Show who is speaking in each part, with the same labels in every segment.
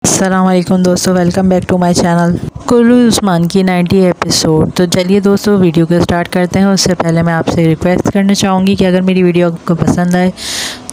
Speaker 1: अस्सलाम वालेकुम दोस्तों, welcome back to my channel Kullu Usman की 90 एपिसोड। तो चलिए दोस्तों वीडियो को स्टार्ट करते हैं। उससे पहले मैं आपसे रिक्वेस्ट करना चाहूँगी कि अगर मेरी वीडियो आपको पसंद आए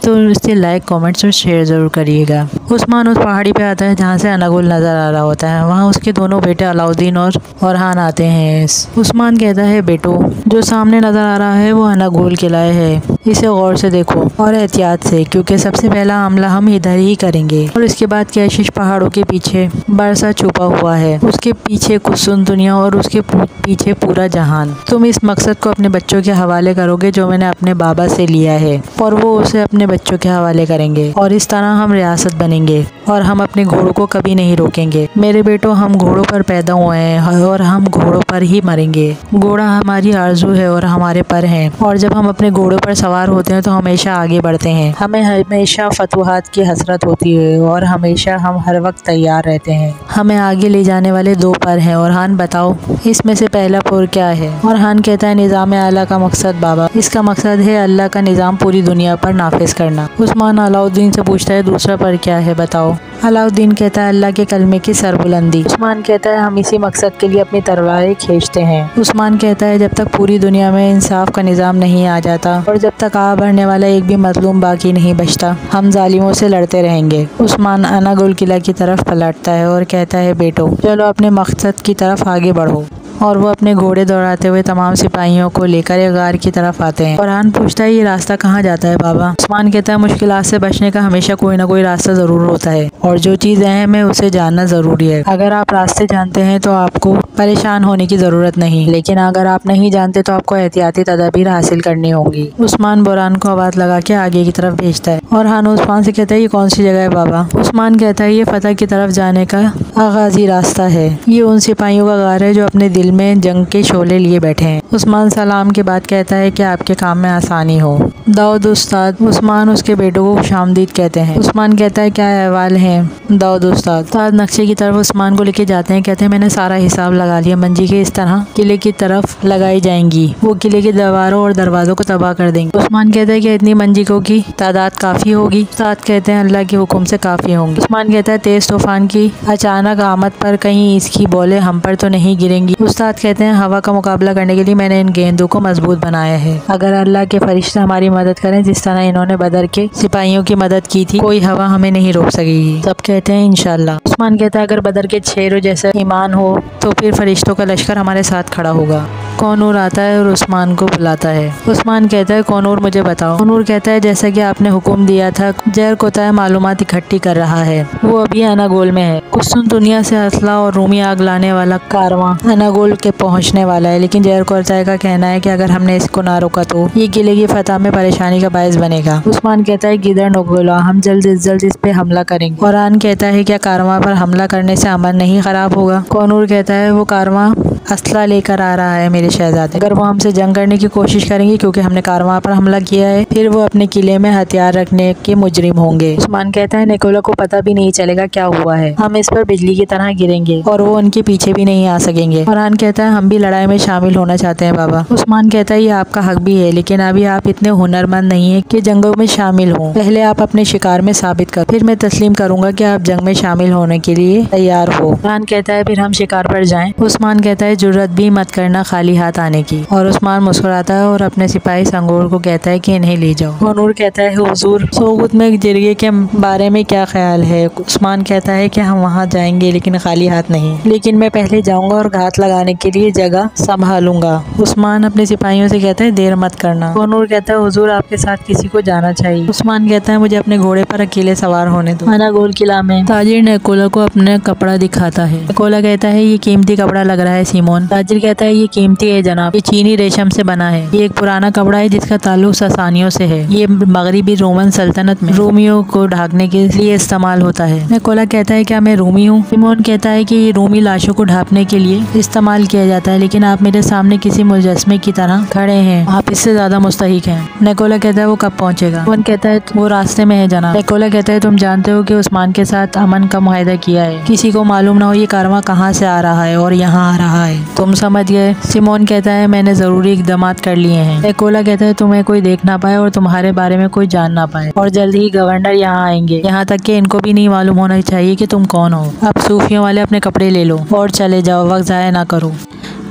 Speaker 1: तो इसे लाइक, कमेंट्स और शेयर ज़रूर करिएगा। उस्मान उस पहाड़ी पे आता है जहाँ से अनागुल नज़र आ रहा होता है। वहाँ उसके दोनों बेटे अलाउद्दीन और फरहान आते हैं। उस्मान कहता है, बेटो जो सामने नज़र आ रहा है वो अनागुल किला है, इसे गौर से देखो और एहतियात से, क्योंकि सबसे पहला हमला हम इधर ही करेंगे और इसके बाद कैशिश पहाड़ों के पीछे बरसा छुपा हुआ है, उसके पीछे कुसुम दुनिया और उसके पीछे पूरा जहान। तुम इस मकसद को अपने बच्चों के हवाले करोगे जो मैंने अपने बाबा से लिया है, और वो उसे अपने बच्चों के हवाले करेंगे, और इस तरह हम रियासत बनेंगे और हम अपने घोड़ों को कभी नहीं रोकेंगे। मेरे बेटों, हम घोड़ों पर पैदा हुए हैं और हम घोड़ों पर ही मरेंगे। घोड़ा हमारी आरजू है और हमारे पर है, और जब हम अपने घोड़ों पर सवार होते हैं तो हमेशा आगे बढ़ते हैं। हमें हमेशा फतूहात की हसरत होती है और हमेशा हम हर वक्त तैयार रहते हैं। हमें आगे ले जाने वाले दो पर हैं। और हान बताओ, इसमें से पहला पुर क्या है? और हान कहता है, निज़ाम आला का मकसद बाबा, इसका मकसद है अल्लाह का निज़ाम पूरी दुनिया पर नाफिज करना। उस्मान अलाउद्दीन से पूछता है, दूसरा पर क्या है बताओ? अलाउद्दीन कहता है, अल्लाह के कलमे की सरबुलंदी। उस्मान कहता है, हम इसी मकसद के लिए अपनी तलवारें खींचते हैं। उस्मान कहता है, जब तक पूरी दुनिया में इंसाफ का निज़ाम नहीं आ जाता और जब तक आ बढ़ने वाला एक भी मजलूम बाकी नहीं बचता, हम जालिमों से लड़ते रहेंगे। उस्मान अनागुल किला की तरफ पलटता है और कहता है, बेटो चलो अपने मकसद की तरफ आगे बढ़ो। और वो अपने घोड़े दौड़ाते हुए तमाम सिपाहियों को लेकर एक गार की तरफ आते हैं। फरहान पूछता है, ये रास्ता कहाँ जाता है बाबा? उस्मान कहता है, मुश्किलात से बचने का हमेशा कोई ना कोई रास्ता जरूर होता है, और जो चीज़ अहम है उसे जानना जरूरी है। अगर आप रास्ते जानते हैं तो आपको परेशान होने की जरूरत नहीं, लेकिन अगर आप नहीं जानते तो आपको एहतियाती तदाबीर हासिल करनी होगी। उस्मान बुरहान को आवाज लगा के आगे की तरफ भेजता है। और हान उस्मान से कहता है, ये कौन सी जगह है बाबा? उस्मान कहता है, ये फतह की तरफ जाने का आगाजी रास्ता है। ये उन सिपाहियों का गार है जो अपने दिल में जंग के शोले लिए बैठे हैं। उस्मान सलाम के बाद कहता है कि आपके काम में आसानी हो। दाऊद उस्ताद। उस्मान उसके बेटों को खुशामदीद कहते हैं। उस्मान कहता है, क्या अहवाल है दाऊद उस्ताद? नक्शे की तरफ उस्मान को लेके जाते हैं। कहते हैं, मैंने सारा हिसाब लगा लिया। मंजी के इस तरह किले की तरफ लगाई जाएंगी, वो किले की दीवारों और दरवाजों को तबाह कर देंगे। उस्मान कहता है कि इतनी मंजिकों की तादाद काफी होगी? उस्ताद कहते हैं, अल्लाह के हुक्म से काफी होंगी। उस्मान कहता है, तेज तूफान की अचानक आमद पर कहीं इसकी बौलें हम पर तो नहीं गिरेंगी? उस्ताद कहते हैं, हवा का मुकाबला करने के लिए मैंने इन गेंदों को मजबूत बनाया है। अगर अल्लाह के फरिश्ते हमारी मदद करें जिस तरह इन्होंने बदर के सिपाहियों की मदद की थी, कोई हवा हमें नहीं रोक सकेगी। सब कहते हैं, इंशाल्लाह। उस्मान कहता है, अगर बदर के शेरों जैसा ईमान हो तो फिर फरिश्तों का लश्कर हमारे साथ खड़ा होगा। कौनूर आता है और उस्मान को बुलाता है। उस्मान कहता है, कौनूर मुझे बताओ। कौनूर कहता है, जैसा कि आपने हुक्म दिया था, जहर कोताह मालूमात इकट्ठी कर रहा है। वो अभी अनागोल में है। कुसुम दुनिया से असला और रूमी आग लाने वाला कारवां अनागोल के पहुंचने वाला है, लेकिन जहर कोताह का कहना है कि अगर हमने इसको ना रोका तो ये किले की फतह में परेशानी का बायस बनेगा। उस्मान कहता है, गिदड़ नगोला, हम जल्द से जल्द इस पे हमला करेंगे। कुरान कहता है, क्या कारवां पर हमला करने से अमन नहीं खराब होगा? कौनूर कहता है, वो कारवां असला लेकर आ रहा है मेरे शहजादे। अगर वो हमसे जंग करने की कोशिश करेंगे क्योंकि हमने कारवां पर हमला किया है, फिर वो अपने किले में हथियार रखने के मुजरिम होंगे। उस्मान कहता है, निकोला को पता भी नहीं चलेगा क्या हुआ है। हम इस पर बिजली की तरह गिरेंगे और वो उनके पीछे भी नहीं आ सकेंगे। फरहान कहता है, हम भी लड़ाई में शामिल होना चाहते हैं बाबा। उस्मान कहता है, ये आपका हक भी है, लेकिन अभी आप इतने हुनरमंद नहीं है कि जंगों में शामिल हों। पहले आप अपने शिकार में साबित कर, फिर मैं तस्लीम करूंगा कि आप जंग में शामिल होने के लिए तैयार हो। फरहान कहता है, फिर हम शिकार पर जाएं। उस्मान कहता है, जुर्रत भी मत करना खाली हाथ आने की। और उस्मान मुस्कुराता है और अपने सिपाही संगोर को कहता है कि इन्हें ले जाओ। कौनूर कहता है, हुजूर सोगुत में जिरगे के बारे में क्या ख्याल है? उस्मान कहता है कि हम वहाँ जाएंगे लेकिन खाली हाथ नहीं, लेकिन मैं पहले जाऊंगा और घात लगाने के लिए जगह संभालूंगा। उस्मान अपने सिपाहियों से कहता है, देर मत करना। कौनूर कहता है, हुजूर आपके साथ किसी को जाना चाहिए। उस्मान कहता है, मुझे अपने घोड़े पर अकेले सवार होने दो। अनागोल किला में ताजिर निकोला को अपना कपड़ा दिखाता है। निकोला कहता है, ये कीमती कपड़ा लग रहा है सीमोन। ताजिर कहता है, ये कीमती है जनाब, ये चीनी रेशम से बना है। ये एक पुराना कपड़ा है जिसका ताल्लुक ससानियों से है। ये मगरिबी रोमन सल्तनत में रोमियों को ढाकने के लिए इस्तेमाल होता है। निकोला कहता है, क्या मैं रोमी हूँ? सीमोन कहता है कि ये रोमी लाशों को ढांपने के लिए इस्तेमाल किया जाता है, लेकिन आप मेरे सामने किसी मुजस्मे की तरह खड़े हैं, आप इससे ज्यादा मुस्तहिक हैं। निकोला कहता है, वो कब पहुंचेगा? सीमोन कहता है, वो रास्ते में है जनाब। निकोला कहता है, तुम जानते हो कि उस्मान के साथ अमन का मुआहदा किया है, किसी को मालूम ना हो ये कारवां कहाँ से आ रहा है और यहाँ आ रहा है। है। तुम समझ गए? सिमोन कहता है मैंने जरूरी इकदाम कर लिए हैं। निकोला कहता है तुम्हें कोई देख ना पाए और तुम्हारे बारे में कोई जान ना पाए, और जल्द ही गवर्नर यहाँ आएंगे। यहाँ तक कि इनको भी नहीं मालूम होना चाहिए कि तुम कौन हो। अब सूफियों वाले अपने कपड़े ले लो और चले जाओ, वक्त ज़ाया ना करो।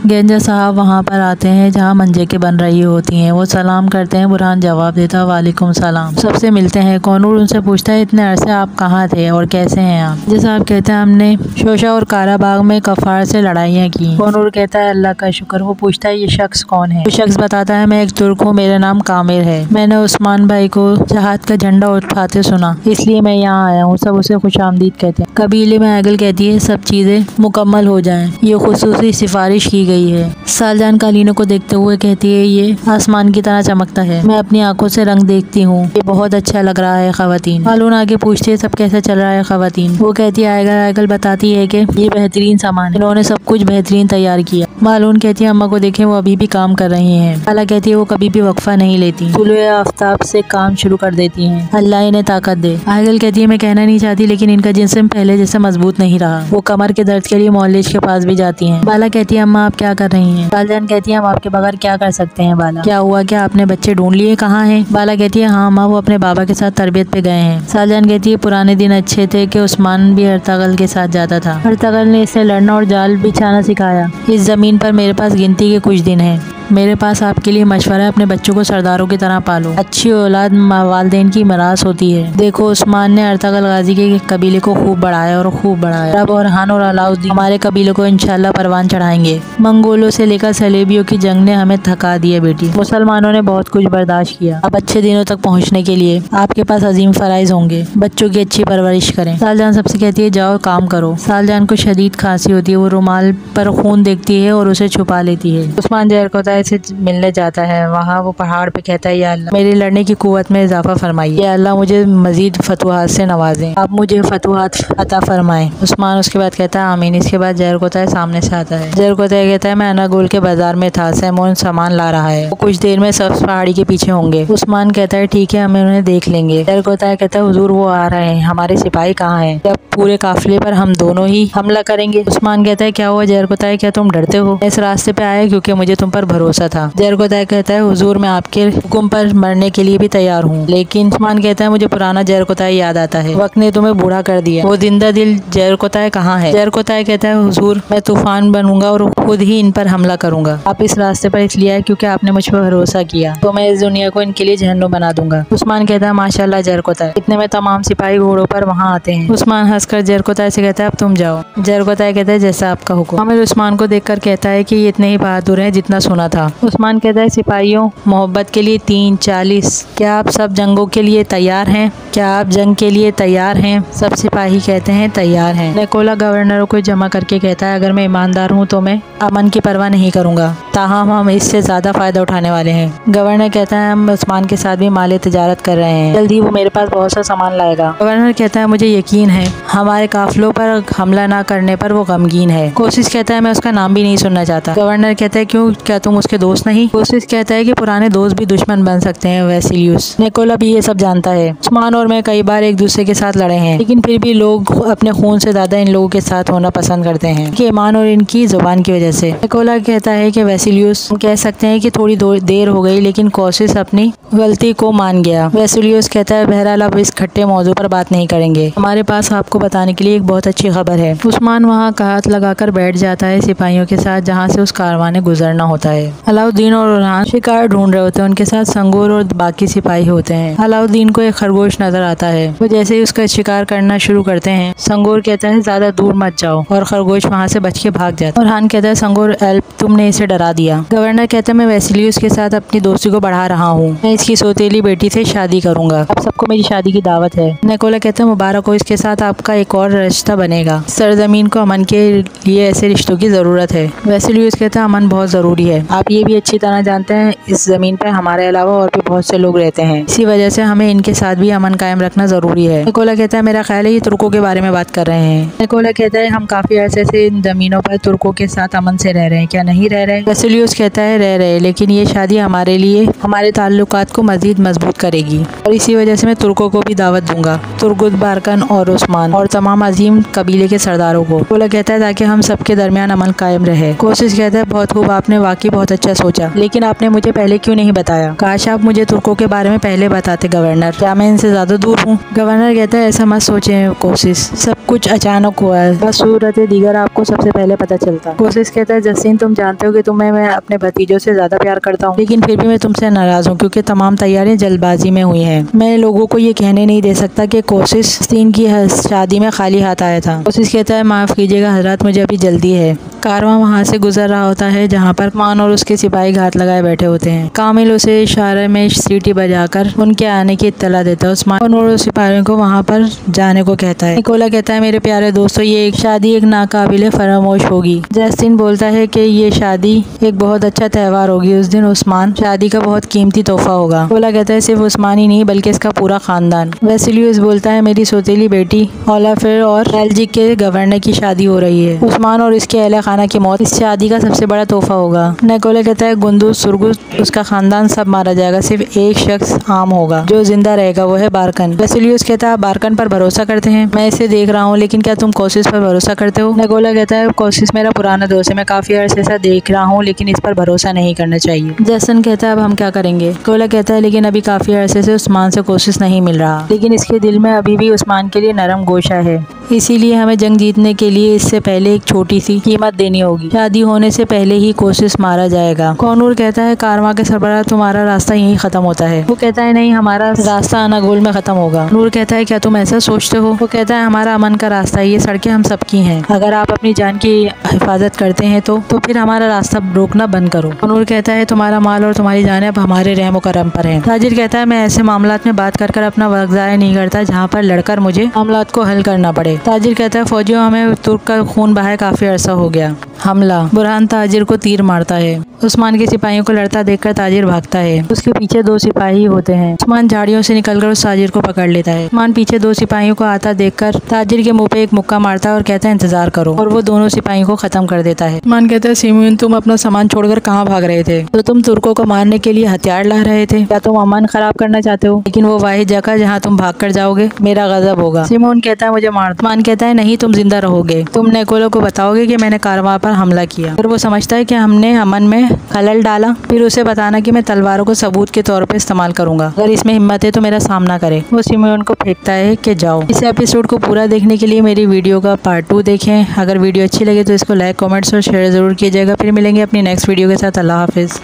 Speaker 1: गेंजा साहब वहाँ पर आते हैं जहाँ मंजेके बन रही होती हैं। वो सलाम करते हैं। बुरहान जवाब देता है वालेकुम सलाम। सबसे मिलते हैं। कॉनूर उनसे पूछता है इतने अरसे आप कहाँ थे और कैसे हैं आप? जैसे आप कहते हैं हमने शोशा और काराबाग में कफार से लड़ाइयाँ की। कॉनूर कहता है अल्लाह का शुक्र। वो पूछता है ये शख्स कौन है? वो शख्स बताता है मैं एक तुर्क हूँ, मेरा नाम कामिर है। मैंने उस्मान भाई को जहाद का झंडा उठाते सुना, इसलिए मैं यहाँ आया हूँ। सब उसे खुश आमदीद कहते हैं। कबीले में आगल कहती है सब चीज़ें मुकम्मल हो जाएं, ये खुसूसी सिफारिश की गई है। सालजान कालीनों को देखते हुए कहती है ये आसमान की तरह चमकता है, मैं अपनी आंखों से रंग देखती हूँ, ये बहुत अच्छा लग रहा है। खवातीन मालून आगे पूछती है सब कैसा चल रहा है खवातीन? वो कहती है आयगल बताती है कि ये बेहतरीन सामान, इन्होंने सब कुछ बेहतरीन तैयार किया। मालून कहती है अम्मा को देखें वो अभी भी काम कर रही हैं। खाला कहती है वो कभी भी वक्फा नहीं लेती, तुलुए आफ्ताब से काम शुरू कर देती हैं। अल्लाह इन्हें ताकत दे। आयगल कहती है मैं कहना नहीं चाहती लेकिन इनका जिस्म पहले जैसे मजबूत नहीं रहा। वो कमर के दर्द के लिए मौलिज के पास भी जाती हैं। बाला कहती है अम्मा आप क्या कर रही हैं? सालजान कहती है हम आपके बगैर क्या कर सकते हैं बाला? क्या हुआ, क्या आपने बच्चे ढूंढ लिए? कहाँ हैं? बाला कहती है हाँ अम्मा वो अपने बाबा के साथ तरबियत पे गए हैं। सालजान कहती है पुराने दिन अच्छे थे कि उस्मान भी अर्तगल के साथ जाता था। अर्तगल ने इसे लड़ना और जाल बिछाना सिखाया। इस जमीन पर मेरे पास गिनती के कुछ दिन हैं। मेरे पास आपके लिए मशवरा है, अपने बच्चों को सरदारों की तरह पालो। अच्छी औलाद वालिदैन की मरास होती है। देखो उस्मान ने अर्तगल गाजी के कबीले को खूब बढ़ाया और खूब बढ़ाया। अब बुरहान और अलाउद्दीन हमारे कबीले को इंशाल्लाह परवान चढ़ाएंगे। मंगोलों से लेकर सलेबियों की जंग ने हमें थका दिया बेटी। मुसलमानों ने बहुत कुछ बर्दाश्त किया। अब अच्छे दिनों तक पहुँचने के लिए आपके पास अजीम फराइज होंगे। बच्चों की अच्छी परवरिश करें। सालजान सबसे कहती है जाओ काम करो। सालजान को शदीद खांसी होती है। वो रुमाल पर खून देखती है और उसे छुपा लेती है। उस्मान जहर को से मिलने जाता है। वहाँ वो पहाड़ पे कहता है या अल्लाह मेरी लड़ने की कुव्वत में इजाफा फरमाइए, या अल्लाह मुझे मजीद फतुहात से नवाजें, आप मुझे फतुहात अता फरमाएं। उस्मान उसके बाद कहता है आमीन। इसके बाद जहर कोता है सामने से आता है। जहर कोता है कहता है मैं अनागोल के बाजार में था, सैमोन सामान ला रहा है, वो कुछ देर में सब्ज पहाड़ी के पीछे होंगे। उस्मान कहता है ठीक है, हमें उन्हें देख लेंगे। जहर कोता है कहता है हुजूर वो आ रहे हैं, हमारे सिपाही कहाँ हैं? जब पूरे काफिले पर हम दोनों ही हमला करेंगे। उस्मान कहता है क्या हुआ? जहर कोता है क्या तुम डरते हो? इस रास्ते पे आए क्योंकि मुझे तुम पर भरोसा था। जहर कोता कहता है हुजूर मैं आपके हुक्म पर मरने के लिए भी तैयार हूँ। लेकिन उस्मान कहता है मुझे पुराना जहर कोता याद आता है, वक्त ने तुम्हें बूढ़ा कर दिया। वो जिंदा दिल जहर कोता कहाँ है? जहर कोता कहता है हुजूर मैं तूफान बनूंगा और खुद ही इन पर हमला करूंगा। आप इस रास्ते पर इसलिए आए क्योंकि आपने मुझ पर भरोसा किया, तो मैं इस दुनिया को इनके लिए जहन्नुम बना दूंगा। उस्मान कहता है माशाल्लाह जहर कोता। इतने में तमाम सिपाही घोड़ों पर वहाँ आते हैं। उस्मान हंसकर जहर कोता से कहता है अब तुम जाओ। जहर कोता कहता है जैसा आपका हुक्म। आमिर उस्मान को देखकर कहता है कि ये इतने ही बहादुर हैं जितना सुना था। उस्मान कहता है सिपाहियों मोहब्बत के लिए 3-40, क्या आप सब जंगों के लिए तैयार हैं? क्या आप जंग के लिए तैयार हैं? सब सिपाही कहते हैं तैयार हैं। निकोला गवर्नरों को जमा करके कहता है अगर मैं ईमानदार हूँ तो मैं अमन की परवाह नहीं करूँगा, ताहम हम इससे ज़्यादा फ़ायदा उठाने वाले हैं। गवर्नर कहता है हम उस्मान के साथ भी माले तिजारत कर रहे हैं, जल्दी वो मेरे पास बहुत सा सामान लाएगा। गवर्नर कहता है मुझे यकीन है हमारे काफिलों पर हमला ना करने पर वो गमगीन है। कोशिश कहता है मैं उसका नाम भी नहीं सुनना चाहता। गवर्नर कहता है क्यों, क्या तुम उसके दोस्त नहीं? कोशिश कहता है कि पुराने दोस्त भी दुश्मन बन सकते हैं वैसिलियस। निकोला भी ये सब जानता है। उस्मान और मैं कई बार एक दूसरे के साथ लड़े हैं, लेकिन फिर भी लोग अपने खून से ज्यादा इन लोगों के साथ होना पसंद करते हैं कि ईमान और इनकी जुबान की वजह से। निकोला कहता है कि वैसिलियस हम कह सकते हैं कि थोड़ी देर हो गई लेकिन कोशिश अपनी गलती को मान गया। वैसिलियस कहता है बहरहाल अब इस खट्टे मौजू पर बात नहीं करेंगे, हमारे पास आपको बताने के लिए एक बहुत अच्छी खबर है। उस्मान वहाँ हाथ लगाकर बैठ जाता है सिपाहियों के साथ जहाँ से उस कारवां ने गुजरना होता है। अलाउद्दीन और बुरहान शिकार ढूंढ रहे होते हैं, उनके साथ संगोर और बाकी सिपाही होते हैं। अलाउद्दीन को एक खरगोश नजर आता है। वो जैसे ही उसका शिकार करना शुरू करते हैं संगोर कहता है ज्यादा दूर मत जाओ और खरगोश वहाँ से बच के भाग जाता है। बुरहान कहता है संगोर एल्प तुमने इसे डरा दिया। गवर्नर कहता है मैं वैसिलियस के साथ अपनी दोस्ती को बढ़ा रहा हूँ, मैं इसकी सौतेली बेटी से शादी करूंगा, अब सबको मेरी शादी की दावत है। निकोला कहता है मुबारक हो, इसके साथ आपका एक और रिश्ता बनेगा। सरजमीन को अमन के लिए ऐसे रिश्तों की जरूरत है। वैसिलियस कहता है अमन बहुत जरूरी है, आप ये भी अच्छी तरह जानते हैं इस जमीन पर हमारे अलावा और भी बहुत से लोग रहते हैं, इसी वजह से हमें इनके साथ भी अमन कायम रखना जरूरी है। निकोला कहता है मेरा ख्याल है ये तुर्कों के बारे में बात कर रहे हैं। निकोला कहता है हम काफी अरसे से इन जमीनों पर तुर्कों के साथ अमन से रह रहे हैं, क्या नहीं रह रहे? वैसिलियस कहता है रह रहे, लेकिन ये शादी हमारे लिए हमारे ताल्लुकात को मजीद मजबूत करेगी और इसी वजह से मैं तुर्कों को भी दावत दूंगा, तुर्गुत, बारकन और उस्मान और तमाम अजीम कबीले के सरदारों को। निकोला कहता है ताकि हम सबके दरमियान अमन कायम रहे। कोशिश कहता है बहुत खूब, आपने वाकई बहुत अच्छा सोचा, लेकिन आपने मुझे पहले क्यों नहीं बताया? काश आप मुझे तुर्कों के बारे में पहले बताते गवर्नर, क्या मैं इनसे ज्यादा दूर हूँ? गवर्नर कहता है ऐसा मत सोचे कोशिश, सब कुछ अचानक हुआ है, बस सूरत दीगर आपको सबसे पहले पता चलता। कोशिश कहता है जसीन तुम जानते हो कि तुम्हें मैं अपने भतीजों से ज्यादा प्यार करता हूँ, लेकिन फिर भी मैं तुमसे नाराज हूँ क्योंकि तमाम तैयारियां जल्दबाजी में हुई हैं। मैं लोगों को ये कहने नहीं दे सकता कि कोशिश जसीन की शादी में खाली हाथ आया था। कोशिश कहता है माफ कीजिएगा हजरत, मुझे अभी जल्दी है। कारवां वहाँ से गुजर रहा होता है जहाँ पर मान और उसके सिपाही घात लगाए बैठे होते हैं। कामिल उसे इशारे में सीटी बजाकर उनके आने की इत्तला देता है। उस्मान और सिपाहियों को वहाँ पर जाने को कहता है। निकोला कहता है मेरे प्यारे दोस्तों, ये एक शादी एक नाकाबिले फरामोश होगी। जैस्टिन बोलता है कि ये शादी एक बहुत अच्छा त्यौहार होगी, उस दिन उस्मान शादी का बहुत कीमती तोहफा होगा। निकोला कहता है सिर्फ उस्मान ही नहीं बल्कि इसका पूरा खानदान। वैसिलियस बोलता है मेरी सौतेली बेटी ओलाफिर और बेल्जिक के गवर्नर की शादी हो रही है, उस्मान और इसके अहले खाना की मौत इस शादी का सबसे बड़ा तोहफा होगा। निकोला कहता है गुंदुज, सुरगुज, उसका खानदान सब मारा जाएगा, सिर्फ एक शख्स आम होगा जो जिंदा रहेगा, वो है बारकन। वैसिलियस कहता है बारकन पर भरोसा करते हैं, मैं इसे देख रहा हूँ, लेकिन क्या तुम कोशिश पर भरोसा करते हो? निकोला कहता है कोशिश मेरा पुराना दोस्त है, मैं काफी अरसे से देख रहा हूँ, लेकिन इस पर भरोसा नहीं करना चाहिए। जैसन कहता है अब हम क्या करेंगे? निकोला कहता है लेकिन अभी काफी अरसे से उस्मान से कोशिश नहीं मिल रहा, लेकिन इसके दिल में अभी भी उस्मान के लिए नरम गोशा है, इसीलिए हमें जंग जीतने के लिए इससे पहले एक छोटी सी कीमत देनी होगी। शादी होने से पहले ही कोशिश मारा जाएगा। कौनूर कहता है कारवां के सरबराह तुम्हारा रास्ता यहीं खत्म होता है। वो कहता है नहीं, हमारा रास्ता अनागोल में खत्म होगा। नूर कहता है क्या तुम ऐसा सोचते हो? वो कहता है हमारा अमन का रास्ता है, ये सड़कें हम सबकी हैं, अगर आप अपनी जान की हिफाजत करते हैं तो फिर हमारा रास्ता रोकना बंद करो। कौनूर कहता है तुम्हारा माल और तुम्हारी जान अब हमारे रहम करम पर है। ताजिर कहता है मैं ऐसे मामलात में बात कर अपना वक्त ज़ाया नहीं करता जहाँ पर लड़कर मुझे मामलात को हल करना पड़े। ताजिर कहता है फौजियों हमें तुर्क का खून बहाए काफी अरसा हो गया। हमला, बुरहान ताजिर को तीर मारता है। उस्मान के सिपाहियों को लड़ता देखकर ताजिर भागता है, उसके पीछे दो सिपाही होते हैं। उस्मान झाड़ियों से निकलकर उस ताजिर को पकड़ लेता है। उस्मान पीछे दो सिपाहियों को आता देखकर ताजिर के मुंह पे एक मुक्का मारता है और कहता है इंतजार करो, और वो दोनों सिपाहियों को खत्म कर देता है। उस्मान कहता है सिमोन तुम अपना सामान छोड़कर कहाँ भाग रहे थे? तो तुम तुर्कों को मारने के लिए हथियार ला रहे थे, क्या तुम अमन खराब करना चाहते हो? लेकिन वो वाहिद जगह जहाँ तुम भाग कर जाओगे मेरा गजब होगा। सिमोन कहता है मुझे मार। उस्मान कहता है नहीं, तुम जिंदा रहोगे, तुम निकोला को बताओगे कि मैंने कारवां पर हमला किया, और वो समझता है कि हमने अमन में खलल डाला, फिर उसे बताना कि मैं तलवारों को सबूत के तौर पे इस्तेमाल करूंगा, अगर इसमें हिम्मत है तो मेरा सामना करे। वो सिमोन को फेंकता है कि जाओ। इस एपिसोड को पूरा देखने के लिए मेरी वीडियो का पार्ट 2 देखें। अगर वीडियो अच्छी लगे तो इसको लाइक, कमेंट्स और शेयर जरूर कीजिएगा। फिर मिलेंगे अपनी नेक्स्ट वीडियो के साथ। अल्लाह हाफिज़।